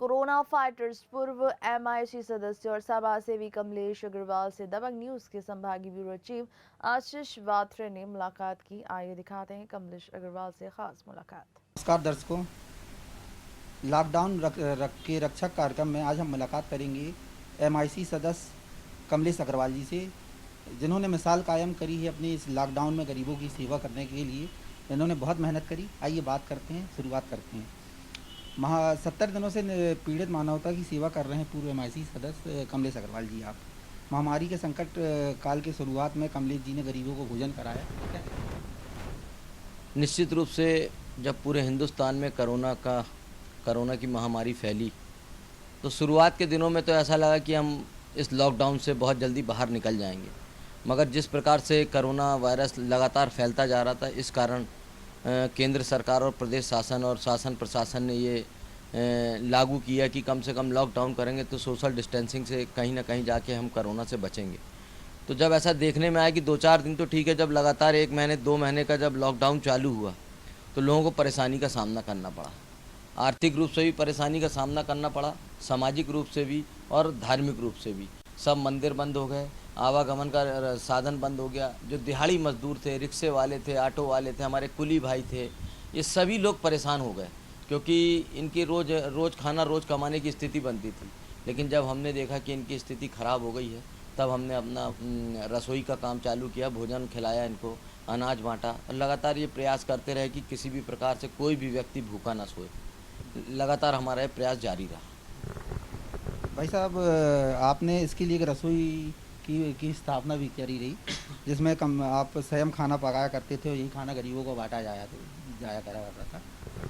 Corona fighters पूर्व MIC सदस्य और सभा सेवी कमलेश अग्रवाल से दबंग न्यूज के संभागीय ब्यूरो चीफ आशीष वात्रे ने मुलाकात की। आइए दिखाते हैं कमलेश अग्रवाल से खास मुलाकात। नमस्कार दर्शकों, लॉकडाउन के रक्षक कार्यक्रम में आज हम मुलाकात करेंगे एमआईसी सदस्य कमलेश अग्रवाल जी से, जिन्होंने मिसाल कायम करी है अपने इस लॉकडाउन में गरीबों की सेवा करने के लिए। इन्होंने बहुत मेहनत करी। आइए बात करते हैं, शुरुआत करते हैं। 70 दिनों से पीड़ित मानवता की सेवा कर रहे हैं पूर्व एमआईसी सदस्य कमलेश अग्रवाल जी। आप महामारी के संकट काल के शुरुआत में कमलेश जी ने गरीबों को भोजन कराया। निश्चित रूप से जब पूरे हिंदुस्तान में कोरोना की महामारी फैली तो शुरुआत के दिनों में तो ऐसा लगा कि हम इस लॉकडाउन से बहुत जल्दी बाहर निकल जाएंगे, मगर जिस प्रकार से कोरोना वायरस लगातार फैलता जा रहा था, इस कारण केंद्र सरकार और प्रदेश शासन और शासन प्रशासन ने ये लागू किया कि कम से कम लॉकडाउन करेंगे तो सोशल डिस्टेंसिंग से कहीं ना कहीं जाके हम कोरोना से बचेंगे। तो जब ऐसा देखने में आया कि 2-4 दिन तो ठीक है, जब लगातार 1 महीने 2 महीने का जब लॉकडाउन चालू हुआ तो लोगों को परेशानी का सामना करना पड़ा। आर्थिक रूप से भी परेशानी का सामना करना पड़ा, सामाजिक रूप से भी और धार्मिक रूप से भी। सब मंदिर बंद हो गए, आवागमन का साधन बंद हो गया। जो दिहाड़ी मजदूर थे, रिक्शे वाले थे, ऑटो वाले थे, हमारे कुली भाई थे, ये सभी लोग परेशान हो गए, क्योंकि इनकी रोज़ खाना रोज़ कमाने की स्थिति बनती थी। लेकिन जब हमने देखा कि इनकी स्थिति ख़राब हो गई है, तब हमने अपना रसोई का काम चालू किया, भोजन खिलाया, इनको अनाज बांटा और लगातार ये प्रयास करते रहे कि किसी भी प्रकार से कोई भी व्यक्ति भूखा ना सोए। लगातार हमारा ये प्रयास जारी रहा। भाई साहब, आपने इसके लिए एक रसोई की स्थापना भी करी रही, जिसमें आप स्वयं खाना पकाया करते थे और यही खाना गरीबों को बांटा जाया करा करता था।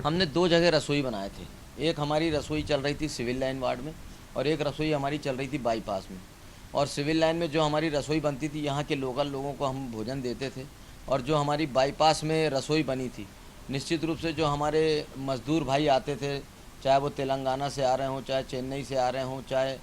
हमने 2 जगह रसोई बनाए थे। एक हमारी रसोई चल रही थी सिविल लाइन वार्ड में और एक रसोई हमारी चल रही थी बाईपास में। और सिविल लाइन में जो हमारी रसोई बनती थी, यहाँ के लोकल लोगों को हम भोजन देते थे। और जो हमारी बाईपास में रसोई बनी थी, निश्चित रूप से जो हमारे मज़दूर भाई आते थे, चाहे वो तेलंगाना से आ रहे हों, चाहे चेन्नई से आ रहे हों, चाहे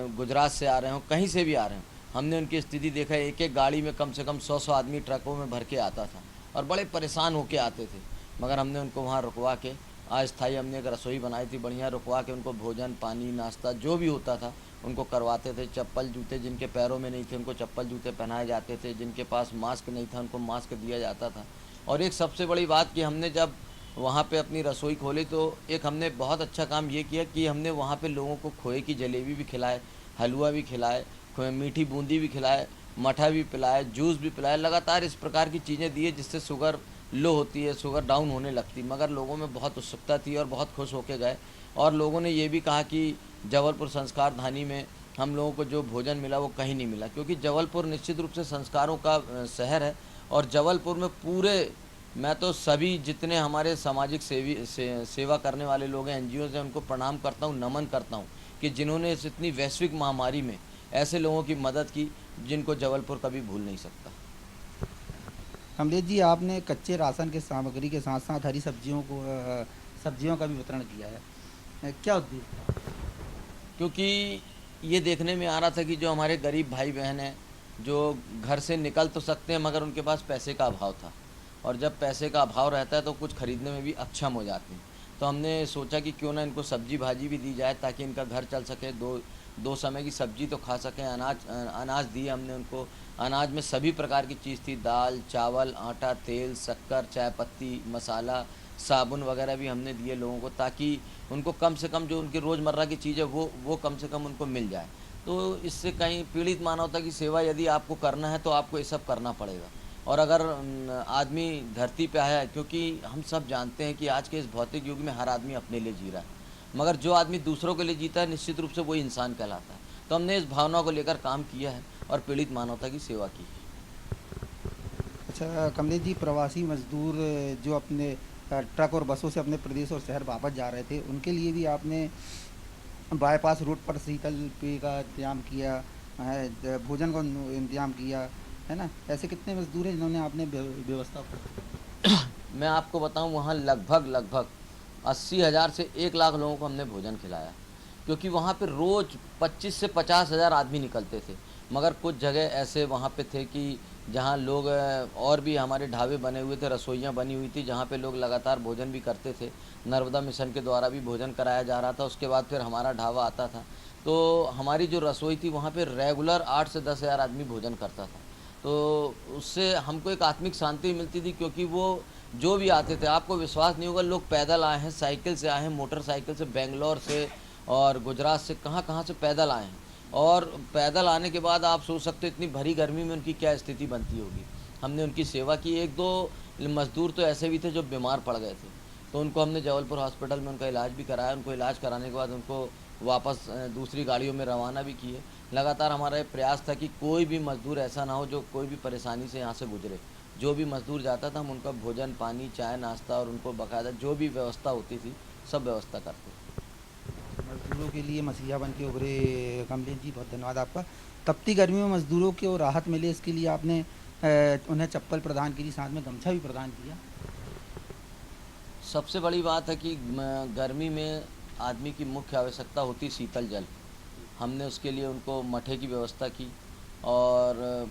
गुजरात से आ रहे हों, कहीं से भी आ रहे हों, हमने उनकी स्थिति देखा। एक एक गाड़ी में कम से कम 100 आदमी ट्रकों में भर के आता था और बड़े परेशान होके आते थे। मगर हमने उनको वहाँ रुकवा के अस्थायी हमने एक रसोई बनाई थी, बढ़िया रुकवा के उनको भोजन पानी नाश्ता जो भी होता था उनको करवाते थे। चप्पल जूते जिनके पैरों में नहीं थे उनको चप्पल जूते पहनाए जाते थे, जिनके पास मास्क नहीं था उनको मास्क दिया जाता था। और एक सबसे बड़ी बात कि हमने जब वहाँ पे अपनी रसोई खोली तो एक हमने बहुत अच्छा काम ये किया कि हमने वहाँ पे लोगों को खोए की जलेबी भी खिलाए, हलवा भी खिलाए, मीठी बूंदी भी खिलाए, मठा भी पिलाए, जूस भी पिलाए। लगातार इस प्रकार की चीज़ें दिए जिससे शुगर लो होती है, शुगर डाउन होने लगती। मगर लोगों में बहुत उत्सुकता थी और बहुत खुश होके गए। और लोगों ने ये भी कहा कि जबलपुर संस्कार धानी में हम लोगों को जो भोजन मिला वो कहीं नहीं मिला, क्योंकि जबलपुर निश्चित रूप से संस्कारों का शहर है। और जबलपुर में पूरे मैं तो सभी जितने हमारे सामाजिक सेवा करने वाले लोग हैं, एनजीओ से, उनको प्रणाम करता हूँ, नमन करता हूँ कि जिन्होंने इस इतनी वैश्विक महामारी में ऐसे लोगों की मदद की जिनको जबलपुर कभी भूल नहीं सकता। कमलेश जी, आपने कच्चे राशन के सामग्री के साथ साथ हरी सब्जियों का भी वितरण किया है, क्या उद्देश्य? क्योंकि ये देखने में आ रहा था कि जो हमारे गरीब भाई बहन हैं, जो घर से निकल तो सकते हैं मगर उनके पास पैसे का अभाव था। और जब पैसे का अभाव रहता है तो कुछ खरीदने में भी अक्षम हो जाते हैं। तो हमने सोचा कि क्यों ना इनको सब्जी भाजी भी दी जाए ताकि इनका घर चल सके, दो समय की सब्जी तो खा सकें। अनाज दिए हमने उनको। अनाज में सभी प्रकार की चीज़ थी, दाल, चावल, आटा, तेल, शक्कर, चाय पत्ती, मसाला, साबुन वगैरह भी हमने दिए लोगों को, ताकि उनको कम से कम जो उनकी रोज़मर्रा की चीज़ है वो कम से कम उनको मिल जाए। तो इससे कहीं पीड़ित मानवता की सेवा यदि आपको करना है तो आपको ये सब करना पड़ेगा। और अगर आदमी धरती पे आया है, क्योंकि हम सब जानते हैं कि आज के इस भौतिक युग में हर आदमी अपने लिए जी रहा है, मगर जो आदमी दूसरों के लिए जीता है निश्चित रूप से वही इंसान कहलाता है। तो हमने इस भावना को लेकर काम किया है और पीड़ित मानवता की सेवा की है। अच्छा कमलेश जी, प्रवासी मजदूर जो अपने ट्रक और बसों से अपने प्रदेश और शहर वापस जा रहे थे, उनके लिए भी आपने बाईपास रूट पर शीतल पेय का इंतजाम किया है, भोजन का इंतजाम किया है ना? ऐसे कितने मजदूर हैं जिन्होंने आपने व्यवस्था मैं आपको बताऊं, वहाँ लगभग 80,000 से 1 लाख लोगों को हमने भोजन खिलाया, क्योंकि वहाँ पे रोज़ 25 से 50 हज़ार आदमी निकलते थे। मगर कुछ जगह ऐसे वहाँ पे थे कि जहाँ लोग और भी हमारे ढाबे बने हुए थे, रसोइयाँ बनी हुई थी जहाँ पे लोग लगातार भोजन भी करते थे। नर्मदा मिशन के द्वारा भी भोजन कराया जा रहा था, उसके बाद फिर हमारा ढाबा आता था। तो हमारी जो रसोई थी वहाँ पे रेगुलर 8 से 10 हज़ार आदमी भोजन करता था। तो उससे हमको एक आत्मिक शांति मिलती थी, क्योंकि वो जो भी आते थे, आपको विश्वास नहीं होगा, लोग पैदल आए हैं, साइकिल से आए हैं, मोटरसाइकिल से, बेंगलोर से और गुजरात से, कहाँ-कहाँ से पैदल आए हैं। और पैदल आने के बाद आप सोच सकते हो इतनी भरी गर्मी में उनकी क्या स्थिति बनती होगी। हमने उनकी सेवा की। 1-2 मज़दूर तो ऐसे भी थे जो बीमार पड़ गए थे, तो उनको हमने जबलपुर हॉस्पिटल में उनका इलाज भी कराया। उनको इलाज कराने के बाद उनको वापस दूसरी गाड़ियों में रवाना भी किए। लगातार हमारा ये प्रयास था कि कोई भी मज़दूर ऐसा ना हो जो कोई भी परेशानी से यहाँ से गुजरे। जो भी मज़दूर जाता था हम उनका भोजन, पानी, चाय, नाश्ता और उनको बाकायदा जो भी व्यवस्था होती थी सब व्यवस्था करते थे। मज़दूरों के लिए मसीहा बन के उभरे कमलेश जी, बहुत धन्यवाद आपका। तपती गर्मी में मज़दूरों को राहत मिले इसके लिए आपने उन्हें चप्पल प्रदान की, साथ में गमछा भी प्रदान किया। सबसे बड़ी बात है कि गर्मी में आदमी की मुख्य आवश्यकता होती शीतल जल। हमने उसके लिए उनको मठे की व्यवस्था की और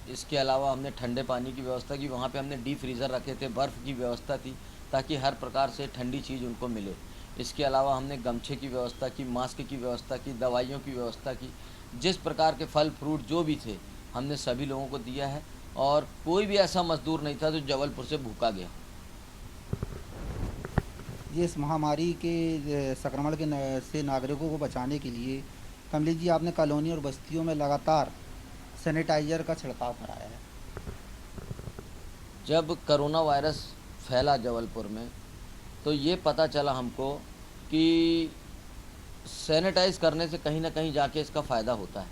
इसके अलावा हमने ठंडे पानी की व्यवस्था की। वहाँ पे हमने डीप फ्रीज़र रखे थे, बर्फ़ की व्यवस्था थी ताकि हर प्रकार से ठंडी चीज़ उनको मिले। इसके अलावा हमने गमछे की व्यवस्था की, मास्क की व्यवस्था की, दवाइयों की व्यवस्था की। जिस प्रकार के फल फ्रूट जो भी थे हमने सभी लोगों को दिया है और कोई भी ऐसा मज़दूर नहीं था जो जबलपुर से भूखा गया। ये इस महामारी के संक्रमण के से नागरिकों को बचाने के लिए कमलेश जी आपने कॉलोनी और बस्तियों में लगातार सैनिटाइज़र का छिड़काव कराया है। जब कोरोना वायरस फैला जबलपुर में तो ये पता चला हमको कि सैनिटाइज़ करने से कहीं ना कहीं जाके इसका फ़ायदा होता है।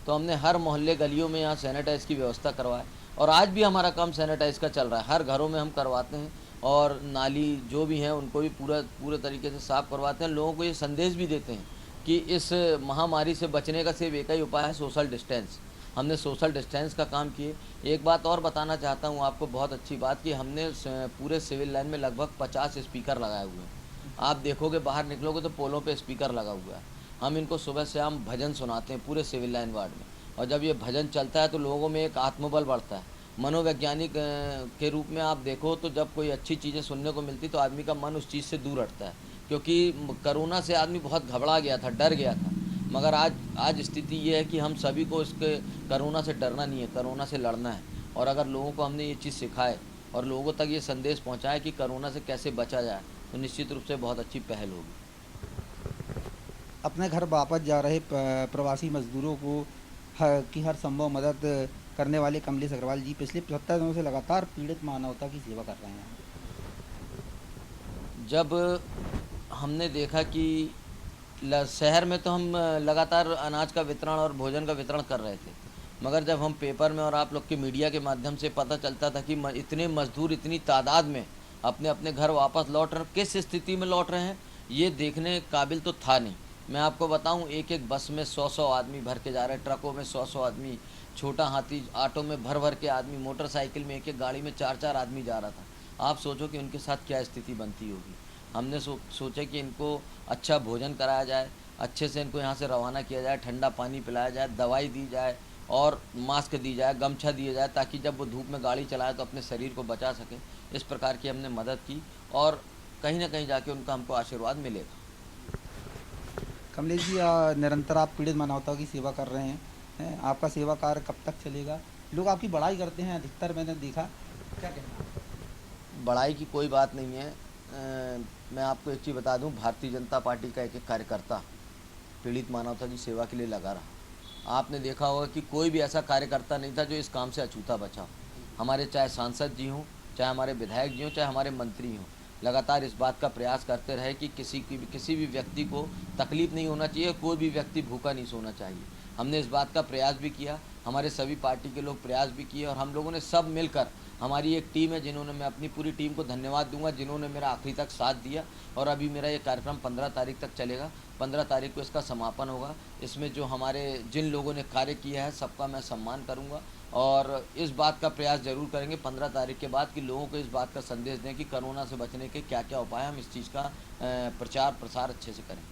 तो हमने हर मोहल्ले गलियों में यहाँ सैनिटाइज़ की व्यवस्था करवाई और आज भी हमारा काम सैनिटाइज़ का चल रहा है। हर घरों में हम करवाते हैं और नाली जो भी हैं उनको भी पूरे तरीके से साफ़ करवाते हैं। लोगों को ये संदेश भी देते हैं कि इस महामारी से बचने का सिर्फ एक ही उपाय है, सोशल डिस्टेंस। हमने सोशल डिस्टेंस का काम किए। एक बात और बताना चाहता हूँ आपको, बहुत अच्छी बात, कि हमने पूरे सिविल लाइन में लगभग 50 स्पीकर लगाए हुए हैं। आप देखोगे बाहर निकलोगे तो पोलों पे स्पीकर लगा हुआ है। हम इनको सुबह शाम भजन सुनाते हैं पूरे सिविल लाइन वार्ड में, और जब ये भजन चलता है तो लोगों में एक आत्मबल बढ़ता है। मनोवैज्ञानिक के रूप में आप देखो तो जब कोई अच्छी चीज़ें सुनने को मिलती तो आदमी का मन उस चीज़ से दूर हटता है, क्योंकि कोरोना से आदमी बहुत घबरा गया था, डर गया था। मगर आज स्थिति ये है कि हम सभी को इसके कोरोना से डरना नहीं है, कोरोना से लड़ना है। और अगर लोगों को हमने ये चीज़ सिखाए और लोगों तक ये संदेश पहुँचाए कि कोरोना से कैसे बचा जाए, तो निश्चित रूप से बहुत अच्छी पहल होगी। अपने घर वापस जा रहे प्रवासी मजदूरों को की हर संभव मदद करने वाले कमलेश अग्रवाल जी पिछले 75 दिनों से लगातार पीड़ित मानवता की सेवा कर रहे हैं। जब हमने देखा कि शहर में तो हम लगातार अनाज का वितरण और भोजन का वितरण कर रहे थे, मगर जब हम पेपर में और आप लोग के मीडिया के माध्यम से पता चलता था कि इतने मजदूर इतनी तादाद में अपने अपने घर वापस लौट रहे, किस स्थिति में लौट रहे हैं, ये देखने काबिल तो था नहीं। मैं आपको बताऊं, एक एक बस में 100-100 आदमी भर के जा रहे हैं, ट्रकों में 100-100 आदमी, छोटा हाथी ऑटो में भर भर के आदमी, मोटरसाइकिल में एक एक गाड़ी में 4-4 आदमी जा रहा था। आप सोचो कि उनके साथ क्या स्थिति बनती होगी। हमने सोचा कि इनको अच्छा भोजन कराया जाए, अच्छे से इनको यहाँ से रवाना किया जाए, ठंडा पानी पिलाया जाए, दवाई दी जाए और मास्क दी जाए, गमछा दिया जाए, ताकि जब वो धूप में गाड़ी चलाए तो अपने शरीर को बचा सके। इस प्रकार की हमने मदद की और कहीं ना कहीं जाके उनका हमको आशीर्वाद मिलेगा। कमलेश जी निरंतर आप पीड़ित मानवता की सेवा कर रहे हैं, आपका सेवा कार्य कब तक चलेगा? लोग आपकी बड़ाई करते हैं अधिकतर, मैंने देखा, क्या कहना? बड़ाई की कोई बात नहीं है। मैं आपको एक चीज़ बता दूं, भारतीय जनता पार्टी का एक एक कार्यकर्ता पीड़ित मानवता की सेवा के लिए लगा रहा। आपने देखा होगा कि कोई भी ऐसा कार्यकर्ता नहीं था जो इस काम से अछूता बचा। हमारे चाहे सांसद जी हों, चाहे हमारे विधायक जी हों, चाहे हमारे मंत्री हों, लगातार इस बात का प्रयास करते रहे कि किसी भी व्यक्ति को तकलीफ़ नहीं होना चाहिए, कोई भी व्यक्ति भूखा नहीं सोना चाहिए। हमने इस बात का प्रयास भी किया, हमारे सभी पार्टी के लोग प्रयास भी किए और हम लोगों ने सब मिलकर, हमारी एक टीम है जिन्होंने, मैं अपनी पूरी टीम को धन्यवाद दूंगा जिन्होंने मेरा आखिरी तक साथ दिया। और अभी मेरा ये कार्यक्रम 15 तारीख तक चलेगा। 15 तारीख को इसका समापन होगा। इसमें जो हमारे जिन लोगों ने कार्य किया है सबका मैं सम्मान करूंगा और इस बात का प्रयास ज़रूर करेंगे 15 तारीख के बाद कि लोगों को इस बात का संदेश दें कि कोरोना से बचने के क्या क्या उपाय, हम इस चीज़ का प्रचार प्रसार अच्छे से करें।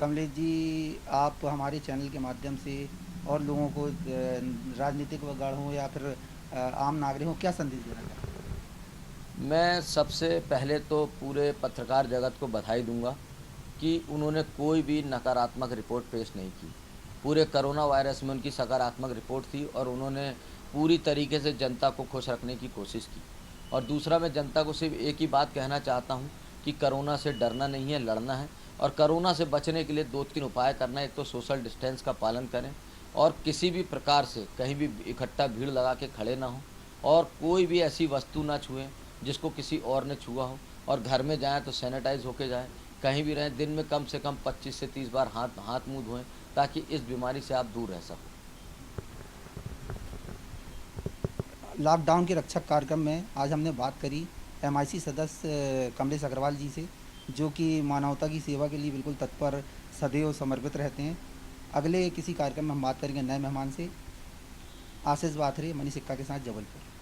कमलेश जी, आप हमारे चैनल के माध्यम से और लोगों को राजनीतिक गण हो या फिर आम नागरिक हो क्या संदेश देना चाहते हैं? मैं सबसे पहले तो पूरे पत्रकार जगत को बधाई दूंगा कि उन्होंने कोई भी नकारात्मक रिपोर्ट पेश नहीं की। पूरे कोरोना वायरस में उनकी सकारात्मक रिपोर्ट थी और उन्होंने पूरी तरीके से जनता को खुश रखने की कोशिश की। और दूसरा, मैं जनता को सिर्फ एक ही बात कहना चाहता हूँ कि कोरोना से डरना नहीं है, लड़ना है। और कोरोना से बचने के लिए 2-3 उपाय करना है। एक तो सोशल डिस्टेंस का पालन करें और किसी भी प्रकार से कहीं भी इकट्ठा भीड़ लगा के खड़े ना हों और कोई भी ऐसी वस्तु ना छुएं जिसको किसी और ने छुआ हो। और घर में जाएँ तो सैनिटाइज होके जाएँ। कहीं भी रहें, दिन में कम से कम 25 से 30 बार हाथ मुँह धोएं ताकि इस बीमारी से आप दूर रह सकें। लॉकडाउन के रक्षक कार्यक्रम में आज हमने बात करी एमआईसी सदस्य कमलेश अग्रवाल जी से, जो कि मानवता की सेवा के लिए बिल्कुल तत्पर सदैव समर्पित रहते हैं। अगले किसी कार्यक्रम में हम बात करेंगे नए मेहमान से। आशीष बाथरे, मनी सिक्का के साथ, जबलपुर।